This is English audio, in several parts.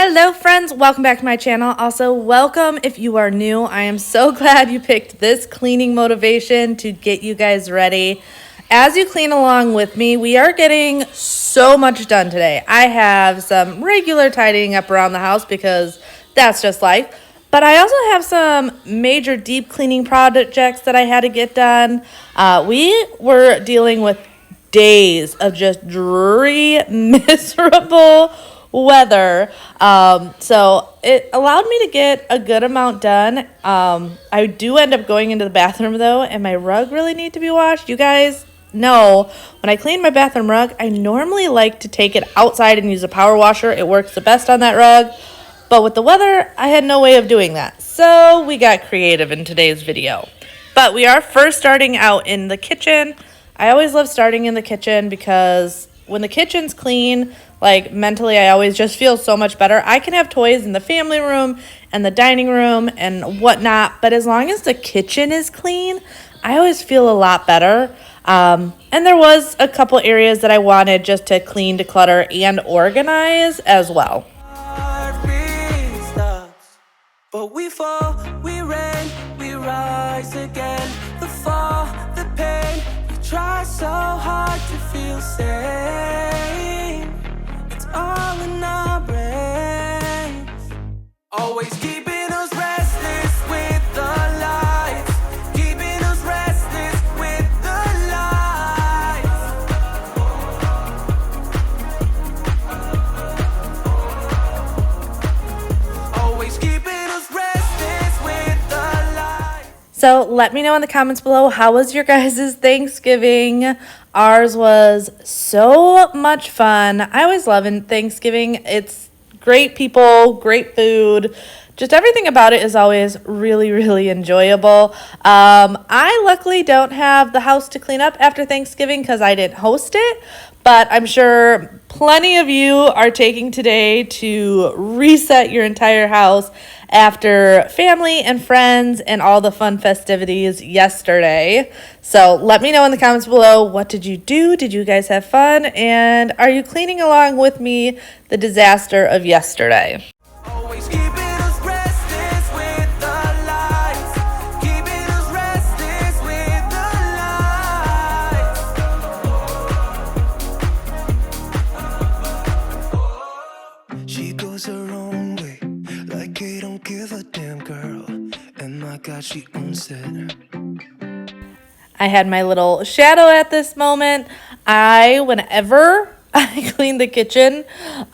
Hello friends, welcome back to my channel. Also, welcome if you are new. I am so glad you picked this cleaning motivation to get you guys ready. As you clean along with me, we are getting so much done today. I have some regular tidying up around the house because that's just life. But I also have some major deep cleaning projects that I had to get done. We were dealing with days of just dreary, miserable weather. So it allowed me to get a good amount done. I do end up going into the bathroom though, and my rug really needs to be washed. You guys know when I clean my bathroom rug, I normally like to take it outside and use a power washer. It works the best on that rug. But with the weather, I had no way of doing that. So we got creative in today's video. But we are first starting out in the kitchen. I always love starting in the kitchen because when the kitchen's clean, like mentally, I always just feel so much better. I can have toys in the family room and the dining room and whatnot, but as long as the kitchen is clean, I always feel a lot better. And there was a couple areas that I wanted just to clean, declutter, and organize as well. But we fall, we rain, we rise again. The fall, the pain, we try so hard to feel sane. It's all in our brains. Always keeping us restless with the lights. Keeping us restless with the lights. Always keeping us restless with the lights. So let me know in the comments below, how was your guys' Thanksgiving? Ours was so much fun. I always love Thanksgiving. It's great people, great food. Just everything about it is always really, really enjoyable. I luckily don't have the house to clean up after Thanksgiving because I didn't host it. But I'm sure plenty of you are taking today to reset your entire house after family and friends and all the fun festivities yesterday. So let me know in the comments below, what did you do? Did you guys have fun? And are you cleaning along with me the disaster of yesterday? Always keeping us restless with the lights. Keeping us restless with the lights. She goes her own way, like they don't give a damn, girl. And my God, she owns it. I had my little shadow at this moment. Whenever I clean the kitchen,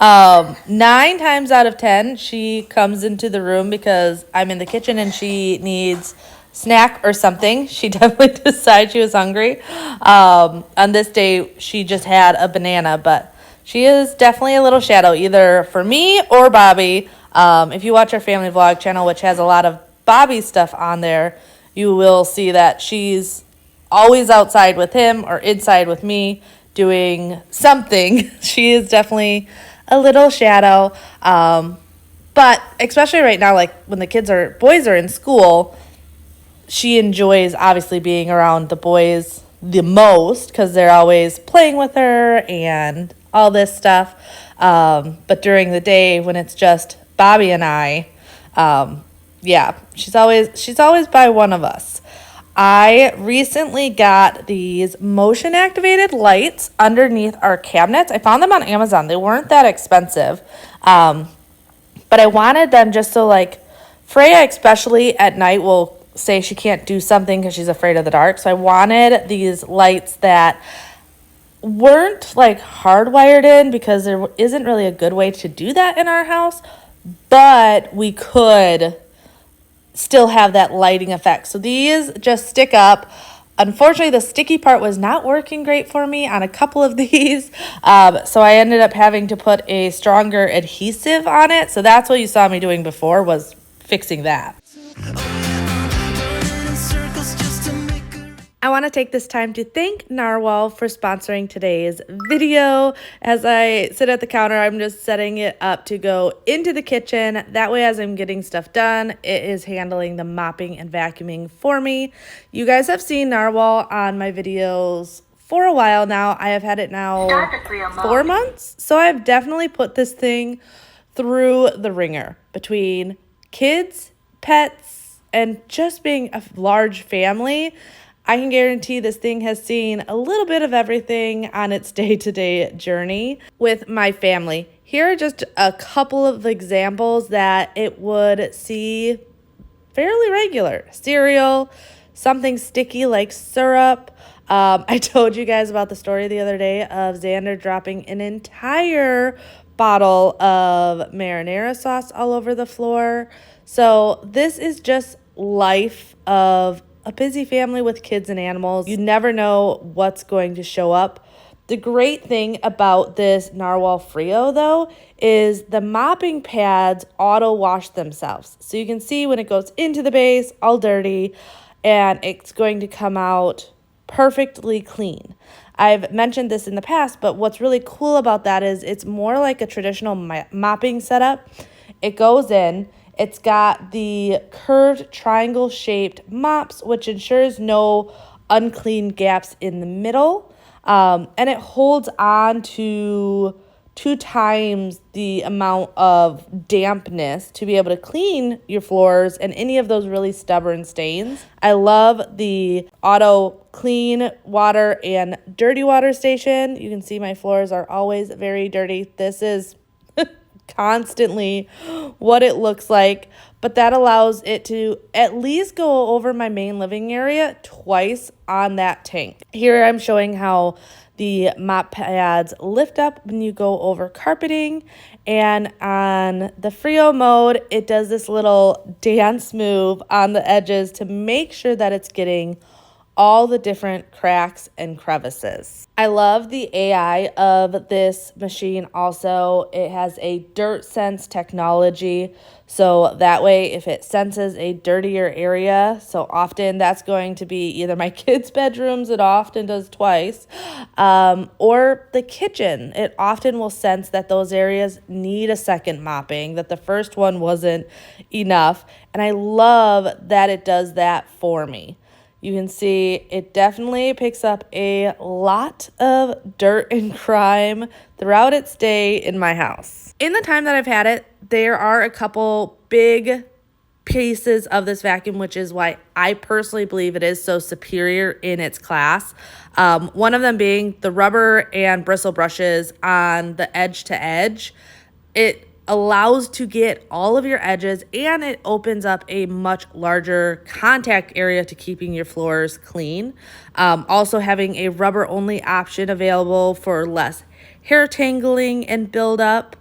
9 times out of 10, she comes into the room because I'm in the kitchen and she needs snack or something. She definitely decided she was hungry. On this day, she just had a banana, but she is definitely a little shadow, either for me or Bobby. If you watch our family vlog channel, which has a lot of Bobby stuff on there, you will see that she's always outside with him or inside with me doing something. She is definitely a little shadow. But especially right now, like when the boys are in school, she enjoys obviously being around the boys the most because they're always playing with her and all this stuff. But during the day when it's just Bobby and I, yeah, she's always by one of us. I recently got these motion activated lights underneath our cabinets. I found them on Amazon. They weren't that expensive. But I wanted them just so, like, Freo especially at night will say she can't do something because she's afraid of the dark. So I wanted these lights that weren't like hardwired in because there isn't really a good way to do that in our house, but we could still have that lighting effect. So these just stick up. Unfortunately, the sticky part was not working great for me on a couple of these. So I ended up having to put a stronger adhesive on it. So that's what you saw me doing before, was fixing that. I want to take this time to thank Narwal for sponsoring today's video. As I sit at the counter, I'm just setting it up to go into the kitchen. That way, as I'm getting stuff done, it is handling the mopping and vacuuming for me. You guys have seen Narwal on my videos for a while now. I have had it now 4 months. So I've definitely put this thing through the ringer between kids, pets, and just being a large family. I can guarantee this thing has seen a little bit of everything on its day-to-day journey with my family. Here are just a couple of examples that it would see fairly regular. Cereal, something sticky like syrup. I told you guys about the story the other day of Xander dropping an entire bottle of marinara sauce all over the floor. So this is just life of a busy family with kids and animals. You never know what's going to show up. The great thing about this Narwal Freo, though, is the mopping pads auto wash themselves. So you can see when it goes into the base, all dirty, and it's going to come out perfectly clean. I've mentioned this in the past, but what's really cool about that is it's more like a traditional mopping setup. It goes in. It's got the curved triangle-shaped mops, which ensures no unclean gaps in the middle. And it holds on to 2 times the amount of dampness to be able to clean your floors and any of those really stubborn stains. I love the auto clean water and dirty water station. You can see my floors are always very dirty. This is constantly what it looks like, but that allows it to at least go over my main living area twice on that tank. Here I'm showing how the mop pads lift up when you go over carpeting, and on the Freo mode, it does this little dance move on the edges to make sure that it's getting all the different cracks and crevices. I love the AI of this machine also. It has a dirt sense technology, so that way if it senses a dirtier area, so often that's going to be either my kids' bedrooms, it often does twice, or the kitchen. It often will sense that those areas need a second mopping, that the first one wasn't enough, and I love that it does that for me. You can see it definitely picks up a lot of dirt and crime throughout its day in my house. In the time that I've had it, there are a couple big pieces of this vacuum, which is why I personally believe it is so superior in its class. One of them being the rubber and bristle brushes on the edge to edge. It allows to get all of your edges, and it opens up a much larger contact area to keeping your floors clean. Also having a rubber only option available for less hair tangling and buildup.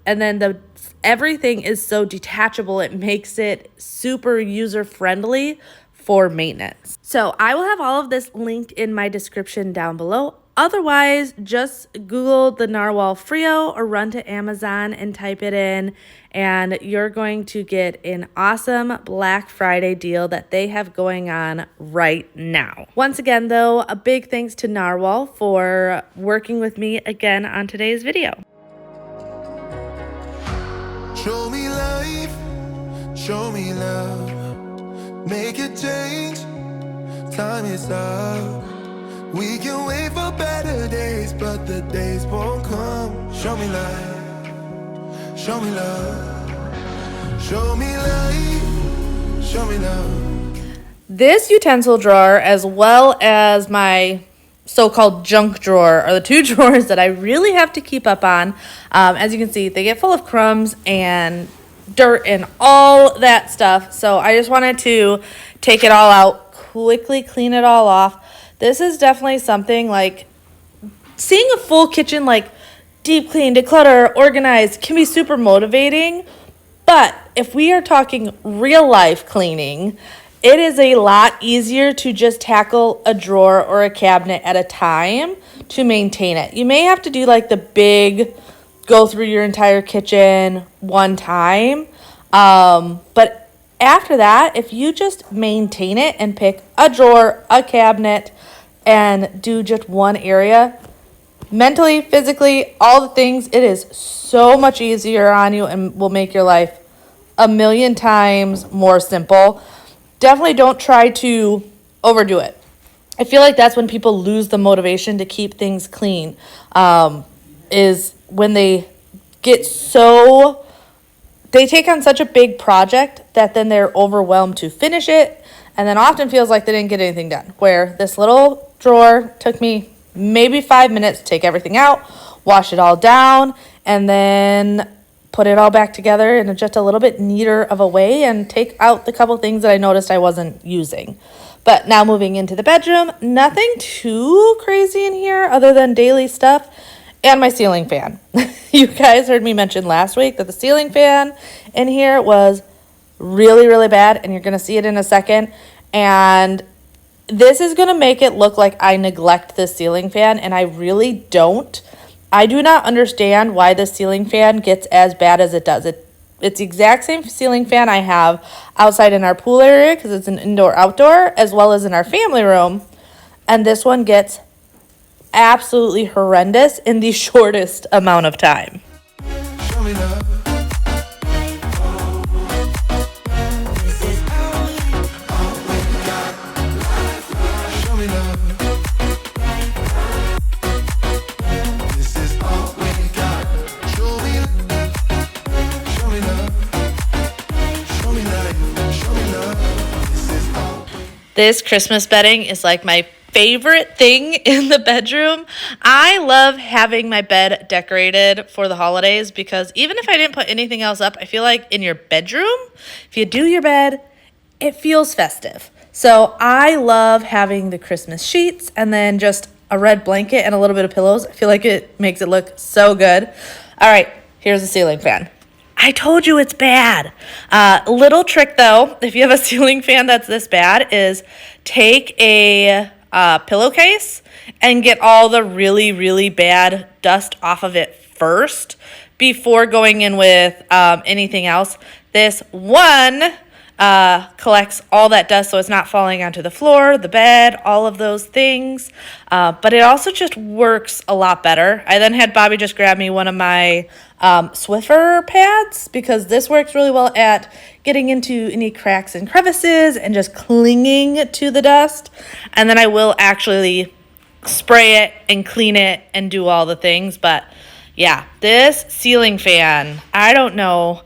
And then everything is so detachable, it makes it super user friendly for maintenance. So I will have all of this linked in my description down below. Otherwise, just Google the Narwal Freo or run to Amazon and type it in, and you're going to get an awesome Black Friday deal that they have going on right now. Once again, though, a big thanks to Narwal for working with me again on today's video. Show me life, show me love, make a change, time is up. We can wait for better days, but the days won't come. Show me life, show me love, show me life, show me love. This utensil drawer, as well as my so-called junk drawer, are the 2 drawers that I really have to keep up on. As you can see, they get full of crumbs and dirt and all that stuff. So I just wanted to take it all out, quickly clean it all off. This is definitely something like seeing a full kitchen, like deep clean, declutter, organized, can be super motivating. But if we are talking real life cleaning, it is a lot easier to just tackle a drawer or a cabinet at a time to maintain it. You may have to do like the big go through your entire kitchen one time. But after that, if you just maintain it and pick a drawer, a cabinet, and do just one area, mentally, physically, all the things, it is so much easier on you and will make your life a million times more simple. Definitely don't try to overdo it. I feel like that's when people lose the motivation to keep things clean, is when they get so they take on such a big project that then they're overwhelmed to finish it, and then often feels like they didn't get anything done. Where this little drawer took me maybe 5 minutes to take everything out, wash it all down, and then put it all back together in just a little bit neater of a way and take out the couple things that I noticed I wasn't using. But now moving into the bedroom, nothing too crazy in here other than daily stuff and my ceiling fan. You guys heard me mention last week that the ceiling fan in here was really, really bad, and you're going to see it in a second. And this is going to make it look like I neglect this ceiling fan, and I really don't. I do not understand why the ceiling fan gets as bad as it does. It's the exact same ceiling fan I have outside in our pool area because it's an indoor-outdoor, as well as in our family room. And this one gets absolutely horrendous in the shortest amount of time. Show me love. Show me love. This is all we got. Show me love. Show me love. Show me life. Show me love. This is all. This Christmas bedding is like my favorite thing in the bedroom. I love having my bed decorated for the holidays because even if I didn't put anything else up, I feel like in your bedroom, if you do your bed, it feels festive. So I love having the Christmas sheets and then just a red blanket and a little bit of pillows. I feel like it makes it look so good. All right, here's the ceiling fan. I told you it's bad. Little trick though, if you have a ceiling fan that's this bad, is take a pillowcase and get all the really, really bad dust off of it first before going in with anything else. This one collects all that dust so it's not falling onto the floor, the bed, all of those things. But it also just works a lot better. I then had Bobby just grab me one of my Swiffer pads because this works really well at getting into any cracks and crevices and just clinging to the dust. And then I will actually spray it and clean it and do all the things. But yeah, this ceiling fan, I don't know.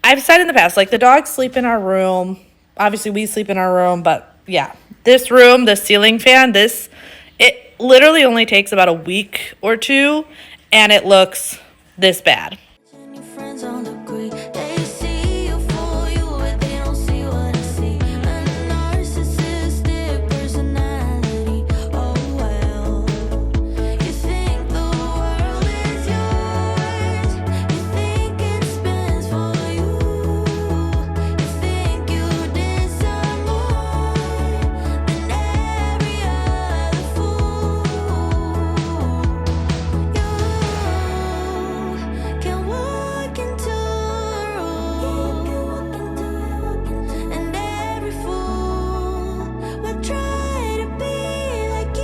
I've said in the past, like the dogs sleep in our room. Obviously we sleep in our room, but yeah, this room, the ceiling fan, it literally only takes about a week or two and it looks this bad. And your friends all agree. They see you for you, but they don't see what I see. A narcissistic personality. Oh well. You think the world is yours. You think it spins for you. You think you deserve more than every other fool. You can walk into a room, and every fool would try to be like you.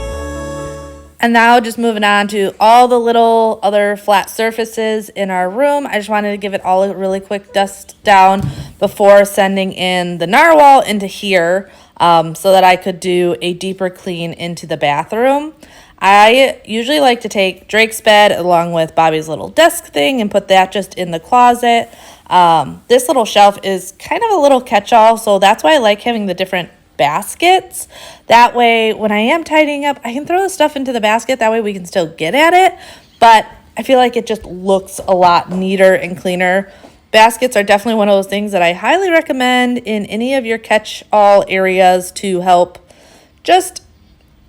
And now just moving on to all the little other flat surfaces in our room. I just wanted to give it all a really quick dust down before sending in the Narwal into here so that I could do a deeper clean into the bathroom. I usually like to take Drake's bed along with Bobby's little desk thing and put that just in the closet. This little shelf is kind of a little catch-all, so that's why I like having the different baskets. That way, when I am tidying up, I can throw the stuff into the basket. That way we can still get at it, but I feel like it just looks a lot neater and cleaner. Baskets are definitely one of those things that I highly recommend in any of your catch-all areas to help just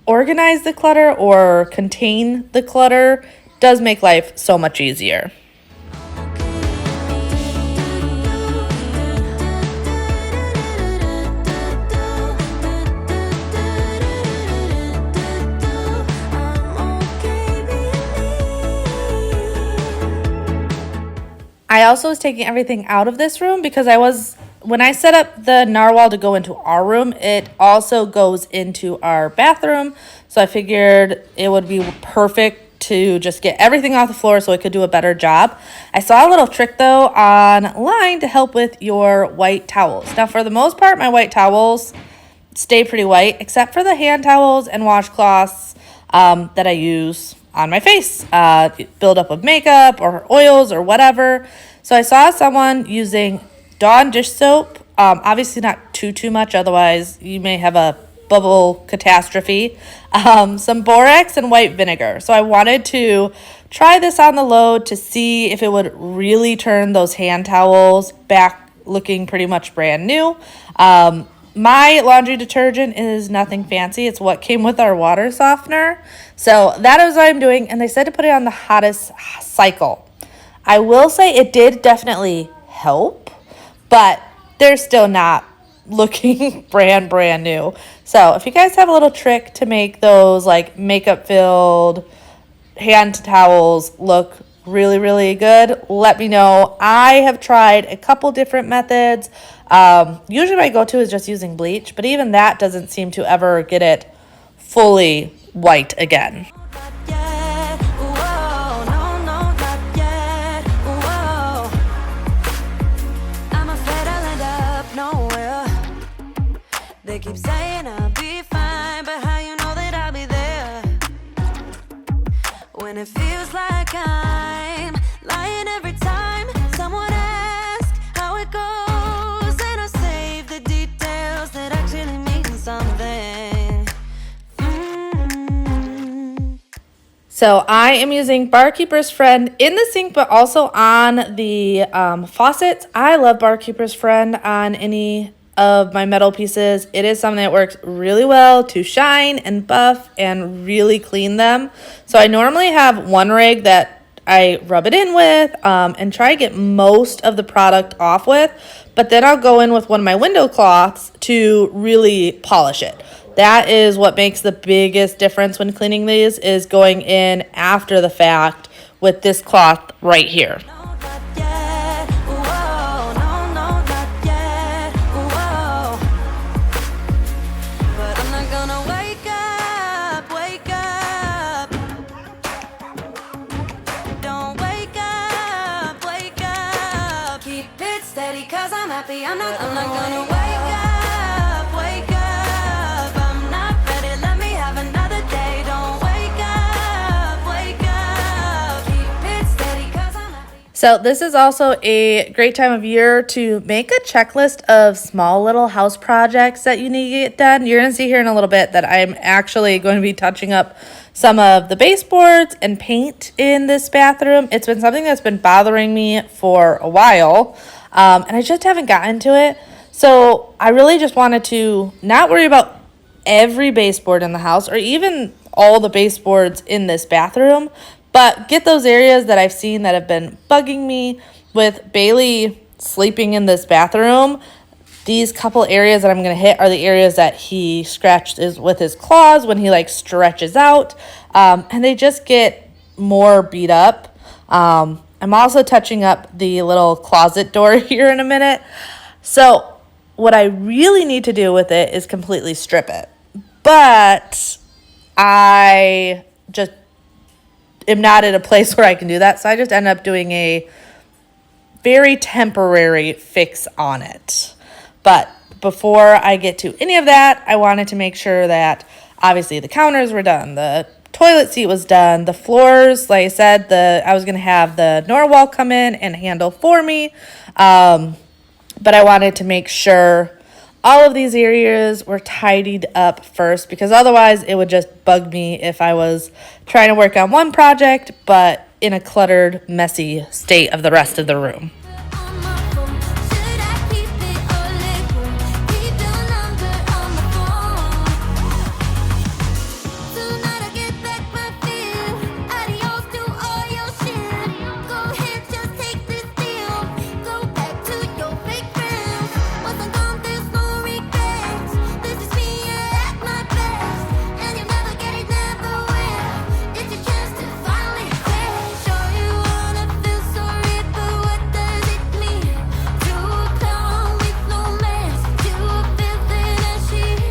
organize the clutter or contain the clutter. Does make life so much easier. I also was taking everything out of this room because when I set up the Narwal to go into our room, it also goes into our bathroom. So I figured it would be perfect to just get everything off the floor so it could do a better job. I saw a little trick though online to help with your white towels. Now for the most part, my white towels stay pretty white, except for the hand towels and washcloths that I use on my face, build up of makeup or oils or whatever. So I saw someone using Dawn dish soap, obviously not too much, otherwise you may have a bubble catastrophe, some borax and white vinegar. So I wanted to try this on the load to see if it would really turn those hand towels back looking pretty much brand new. My laundry detergent is nothing fancy. It's what came with our water softener. So that is what I'm doing. And they said to put it on the hottest cycle. I will say it did definitely help, but they're still not looking brand new. So if you guys have a little trick to make those like makeup filled hand towels look really good, let me know. I have tried a couple different methods. Usually my go-to is just using bleach, but even that doesn't seem to ever get it fully white again. They keep saying I'll be fine, but how you know that I'll be there when it feels like I'm lying every time someone asks how it goes, and I save the details that actually mean something. So I am using Barkeeper's Friend in the sink, but also on the faucets. I love Barkeeper's Friend on any of my metal pieces. It is something that works really well to shine and buff and really clean them. So I normally have one rig that I rub it in with and try to get most of the product off with, but then I'll go in with one of my window cloths to really polish it. That is what makes the biggest difference when cleaning these, is going in after the fact with this cloth right here. I'm not gonna wake up, I'm not ready, let me have another day. Don't wake up, keep it steady, 'cause I'm happy. So this is also a great time of year to make a checklist of small little house projects that you need to get done. You're going to see here in a little bit that I'm actually going to be touching up some of the baseboards and paint in this bathroom. It's been something that's been bothering me for a while. And I just haven't gotten to it. So I really just wanted to not worry about every baseboard in the house or even all the baseboards in this bathroom, but get those areas that I've seen that have been bugging me. With Bailey sleeping in this bathroom, these couple areas that I'm going to hit are the areas that he scratched with his claws when he like stretches out, and they just get more beat up. I'm also touching up the little closet door here in a minute. So what I really need to do with it is completely strip it. But I just am not in a place where I can do that. So I just end up doing a very temporary fix on it. But before I get to any of that, I wanted to make sure that obviously the counters were done, the toilet seat was done, the floors, like I said, I was going to have the Narwal come in and handle for me, but I wanted to make sure all of these areas were tidied up first, because otherwise it would just bug me if I was trying to work on one project but in a cluttered, messy state of the rest of the room. On my phone, should I keep it or let go? Keep your number on the phone. Tonight I get back my feel. Adios to all your shit. Go ahead, just take this deal. Go back to your fake friends. Once I'm gone, there's no regrets. This is me at my best, and you never get it, never will. It's your chance to finally quit. Sure you wanna feel sorry, but what does it mean? To a clown with no mask, to a filthy sheet.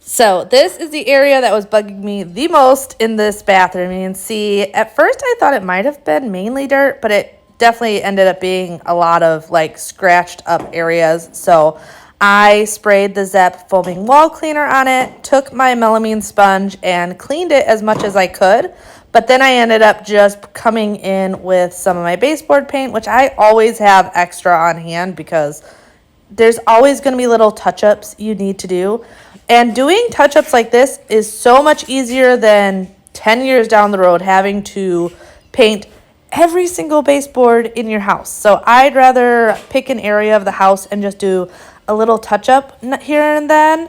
So this is the area that was bugging me the most in this bathroom. You can see, at first I thought it might have been mainly dirt, but it definitely ended up being a lot of like scratched up areas. So I sprayed the Zep foaming wall cleaner on it, took my melamine sponge and cleaned it as much as I could. But then I ended up just coming in with some of my baseboard paint, which I always have extra on hand because there's always going to be little touch-ups you need to do. And doing touch-ups like this is so much easier than 10 years down the road having to paint every single baseboard in your house. So I'd rather pick an area of the house and just do a little touch-up here and then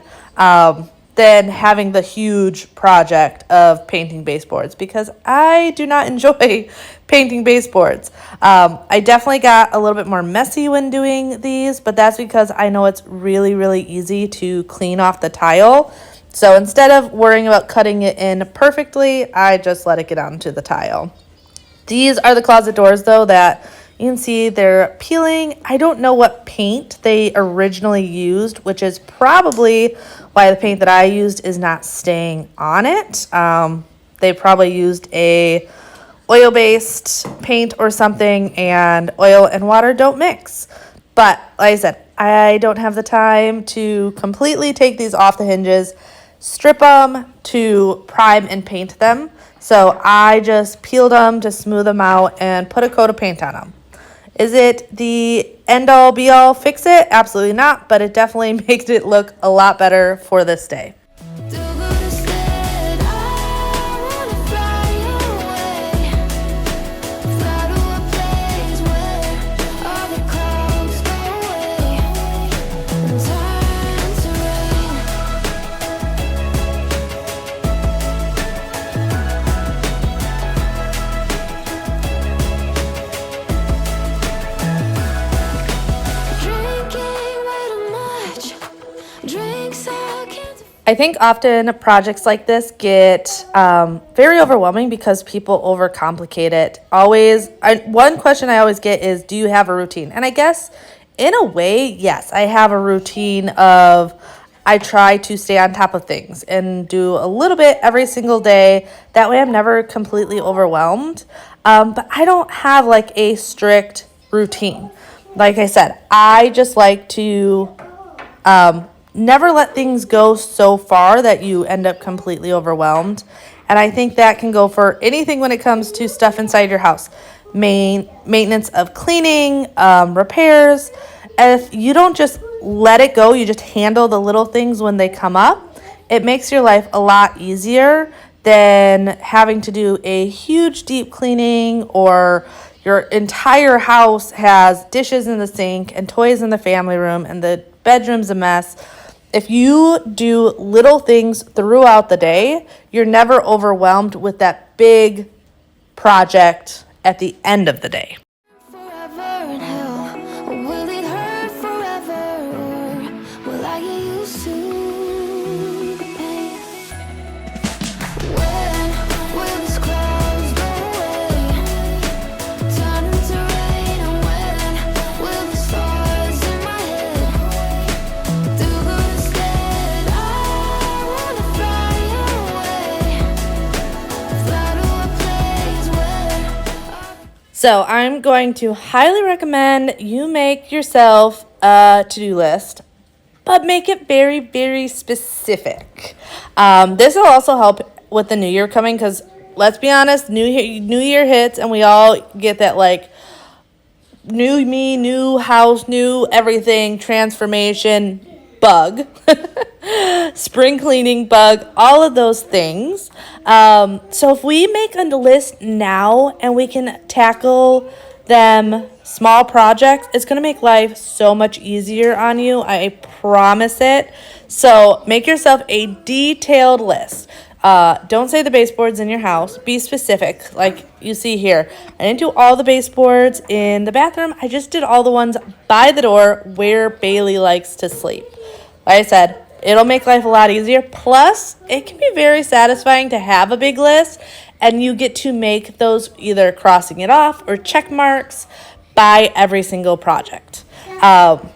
than having the huge project of painting baseboards, because I do not enjoy painting baseboards. I definitely got a little bit more messy when doing these, but that's because I know it's really, really easy to clean off the tile. So instead of worrying about cutting it in perfectly, I just let it get onto the tile. These are the closet doors, though, that you can see they're peeling. I don't know what paint they originally used, which is probably why the paint that I used is not staying on it. They probably used a oil-based paint or something, and oil and water don't mix. But like I said, I don't have the time to completely take these off the hinges, strip them to prime and paint them. So I just peeled them to smooth them out and put a coat of paint on them. Is it the end-all be-all fix-it? Absolutely not, but it definitely makes it look a lot better for this day. I think often projects like this get very overwhelming because people overcomplicate it. One question I always get is, do you have a routine? And I guess in a way, yes, I have a routine of I try to stay on top of things and do a little bit every single day. That way I'm never completely overwhelmed. But I don't have like a strict routine. Like I said, I just like to never let things go so far that you end up completely overwhelmed. And I think that can go for anything when it comes to stuff inside your house. Maintenance of cleaning, repairs. If you don't just let it go, you just handle the little things when they come up, it makes your life a lot easier than having to do a huge deep cleaning, or your entire house has dishes in the sink and toys in the family room and the bedroom's a mess. If you do little things throughout the day, you're never overwhelmed with that big project at the end of the day. Forever in hell, or will it hurt forever, or will I get used to the pain? When will these clouds go away, turn into rain, and when will the stars in my head do good instead? I wanna fly away, fly to a place where So I'm going to highly recommend you make yourself a to-do list, but make it very, very specific. This will also help with the new year coming, because let's be honest, new year hits and we all get that like new me, new house, new everything, transformation bug, spring cleaning bug, all of those things. So if we make a list now and we can tackle them small projects, it's going to make life so much easier on you. I promise it. So make yourself a detailed list. Don't say the baseboards in your house. Be specific, like you see here. I didn't do all the baseboards in the bathroom. I just did all the ones by the door where Bailey likes to sleep. Like I said, it'll make life a lot easier. Plus, it can be very satisfying to have a big list, and you get to make those either crossing it off or check marks by every single project.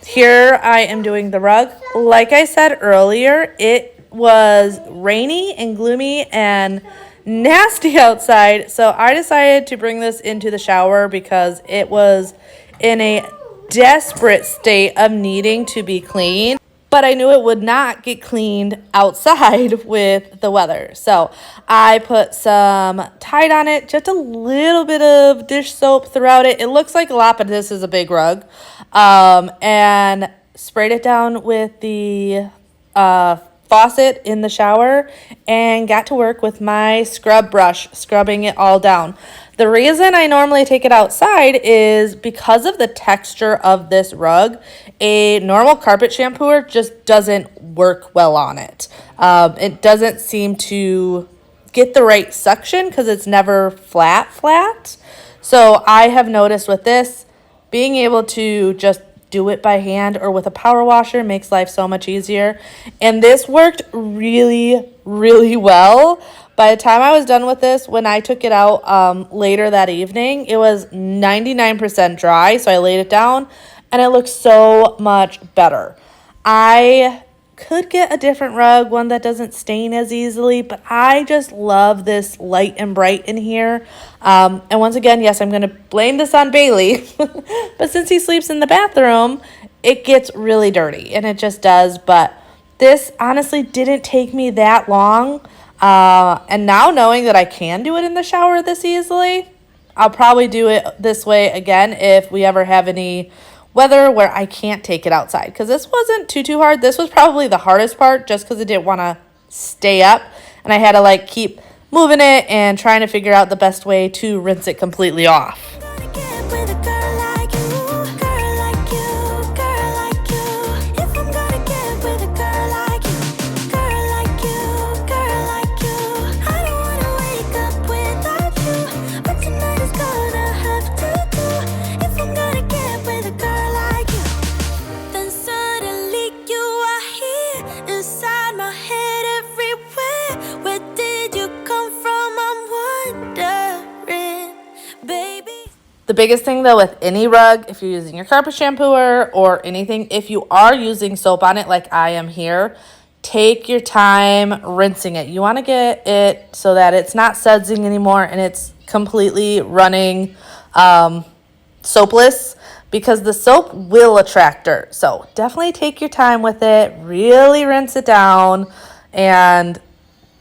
Here I am doing the rug. Like I said earlier, it was rainy and gloomy and nasty outside, so I decided to bring this into the shower because it was in a desperate state of needing to be cleaned. but I knew it would not get cleaned outside with the weather. So I put some Tide on it, just a little bit of dish soap throughout it. It looks like a lot, but this is a big rug. And sprayed it down with the faucet in the shower and got to work with my scrub brush, scrubbing it all down. The reason I normally take it outside is because of the texture of this rug. A normal carpet shampooer just doesn't work well on it. It doesn't seem to get the right suction because it's never flat. So I have noticed with this, being able to just do it by hand or with a power washer makes life so much easier. And this worked really, really well. By the time I was done with this, when I took it out later that evening, it was 99% dry. So I laid it down and it looks so much better. I could get a different rug, one that doesn't stain as easily, but I just love this light and bright in here. And once again, yes, I'm going to blame this on Bailey, but since he sleeps in the bathroom, it gets really dirty, and it just does. But this honestly didn't take me that long. And now knowing that I can do it in the shower this easily, I'll probably do it this way again if we ever have any weather where I can't take it outside, because this wasn't too hard. This was probably the hardest part just because it didn't want to stay up, and I had to like keep moving it and trying to figure out the best way to rinse it completely off. The biggest thing though with any rug, if you're using your carpet shampooer or anything, if you are using soap on it like I am here, take your time rinsing it. You want to get it so that it's not sudsing anymore and it's completely running soapless, because the soap will attract dirt. So definitely take your time with it, really rinse it down, and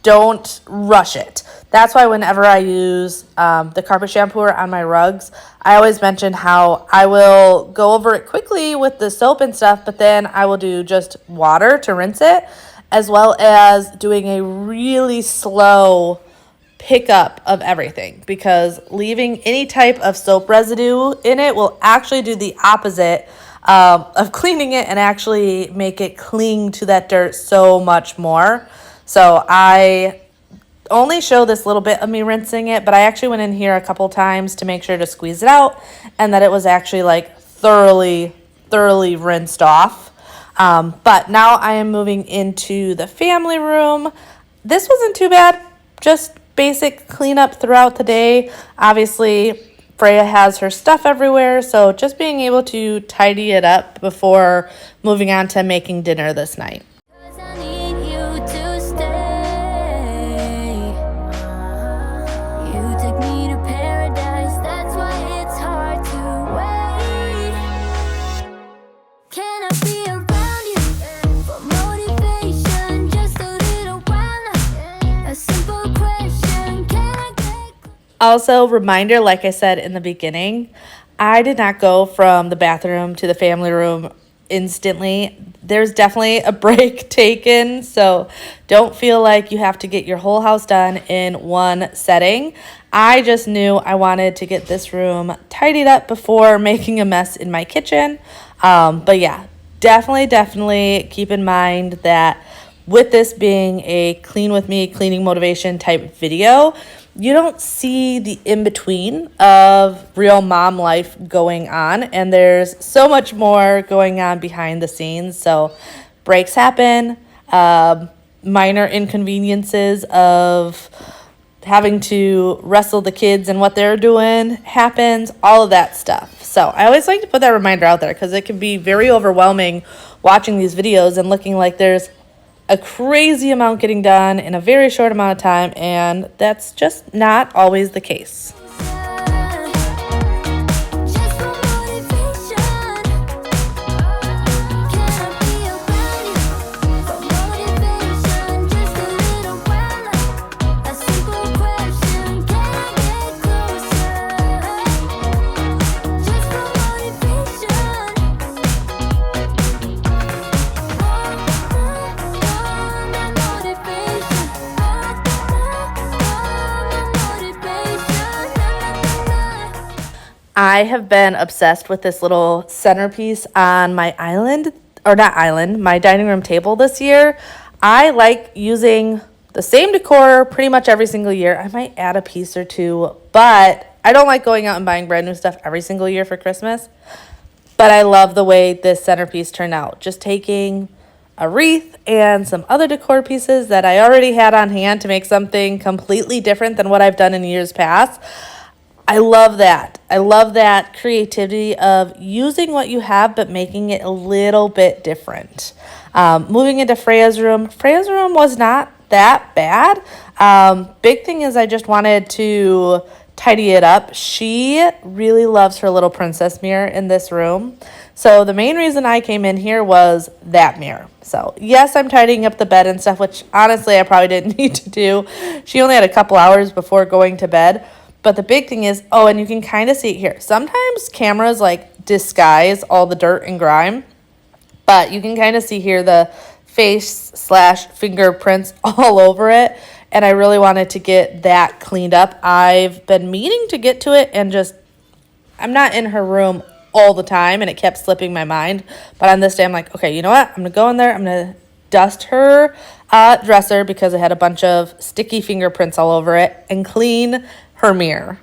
don't rush it. That's why whenever I use the carpet shampooer on my rugs, I always mention how I will go over it quickly with the soap and stuff, but then I will do just water to rinse it, as well as doing a really slow pickup of everything, because leaving any type of soap residue in it will actually do the opposite of cleaning it and actually make it cling to that dirt so much more. So I only show this little bit of me rinsing it, but I actually went in here a couple times to make sure to squeeze it out and that it was actually like thoroughly rinsed off. But now I am moving into the family room. This wasn't too bad, just basic cleanup throughout the day. Obviously, Freya has her stuff everywhere, so just being able to tidy it up before moving on to making dinner this night. I need you to stay. You take me to paradise, that's why it's hard to wait. Can I be around you for motivation? Just a little while now. A simple question, can I get... Also, reminder, like I said in the beginning, I did not go from the bathroom to the family room instantly. There's definitely a break taken, so don't feel like you have to get your whole house done in one setting. I just knew I wanted to get this room tidied up before making a mess in my kitchen. But yeah, definitely keep in mind that with this being a clean with me, cleaning motivation type video, you don't see the in-between of real mom life going on, and there's so much more going on behind the scenes. So breaks happen, minor inconveniences of having to wrestle the kids and what they're doing happens, all of that stuff. So I always like to put that reminder out there because it can be very overwhelming watching these videos and looking like there's a crazy amount getting done in a very short amount of time, and that's just not always the case. Just for motivation. Can I be around you I have been obsessed with this little centerpiece on my island, or not island, my dining room table this year. I like using the same decor pretty much every single year. I might add a piece or two, but I don't like going out and buying brand new stuff every single year for Christmas. But I love the way this centerpiece turned out. Just taking a wreath and some other decor pieces that I already had on hand to make something completely different than what I've done in years past. I love that. I love that creativity of using what you have but making it a little bit different. Moving into Freya's room. Freya's room was not that bad. Big thing is I just wanted to tidy it up. She really loves her little princess mirror in this room. So the main reason I came in here was that mirror. So yes, I'm tidying up the bed and stuff, which honestly I probably didn't need to do. She only had a couple hours before going to bed. But the big thing is, oh, and you can kind of see it here. Sometimes cameras like disguise all the dirt and grime, but you can kind of see here the face/fingerprints all over it. And I really wanted to get that cleaned up. I've been meaning to get to it and just, I'm not in her room all the time and it kept slipping my mind. But on this day, I'm like, okay, you know what? I'm going to go in there. I'm going to dust her dresser because it had a bunch of sticky fingerprints all over it and clean her mirror.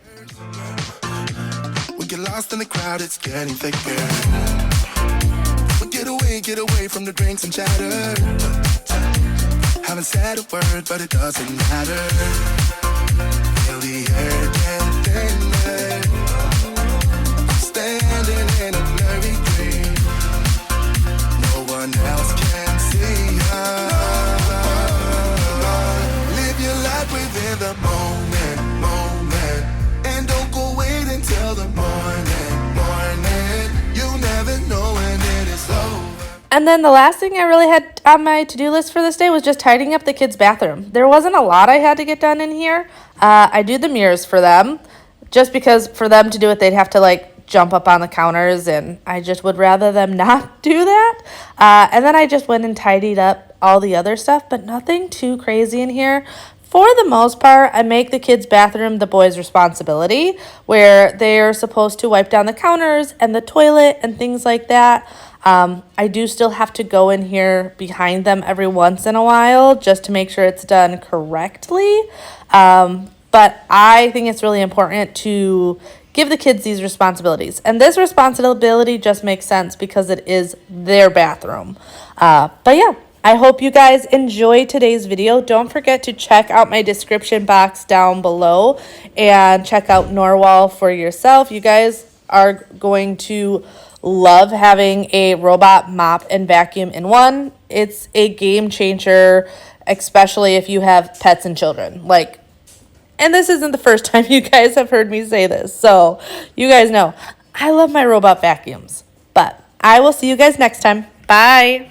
We get lost in the crowd, it's getting thicker. We get away from the drinks and chatter. Haven't said a word, but it doesn't matter. Feel the air get thinner. Standing in a blurry dream. No one else can see us. Live your life within the moment. And don't go wait until the morning. You never know when it is over. And then the last thing I really had on my to-do list for this day was just tidying up the kids' bathroom. There wasn't a lot I had to get done in here. I do the mirrors for them. Just because for them to do it, they'd have to like jump up on the counters, and I just would rather them not do that. And then I just went and tidied up all the other stuff, but nothing too crazy in here. For the most part, I make the kids' bathroom the boys' responsibility, where they're supposed to wipe down the counters and the toilet and things like that. I do still have to go in here behind them every once in a while just to make sure it's done correctly. But I think it's really important to give the kids these responsibilities. And this responsibility just makes sense because it is their bathroom. But yeah, I hope you guys enjoyed today's video. Don't forget to check out my description box down below and check out Narwal for yourself. You guys are going to love having a robot mop and vacuum in one. It's a game changer, especially if you have pets and children. And this isn't the first time you guys have heard me say this, so you guys know I love my robot vacuums. But I will see you guys next time. Bye.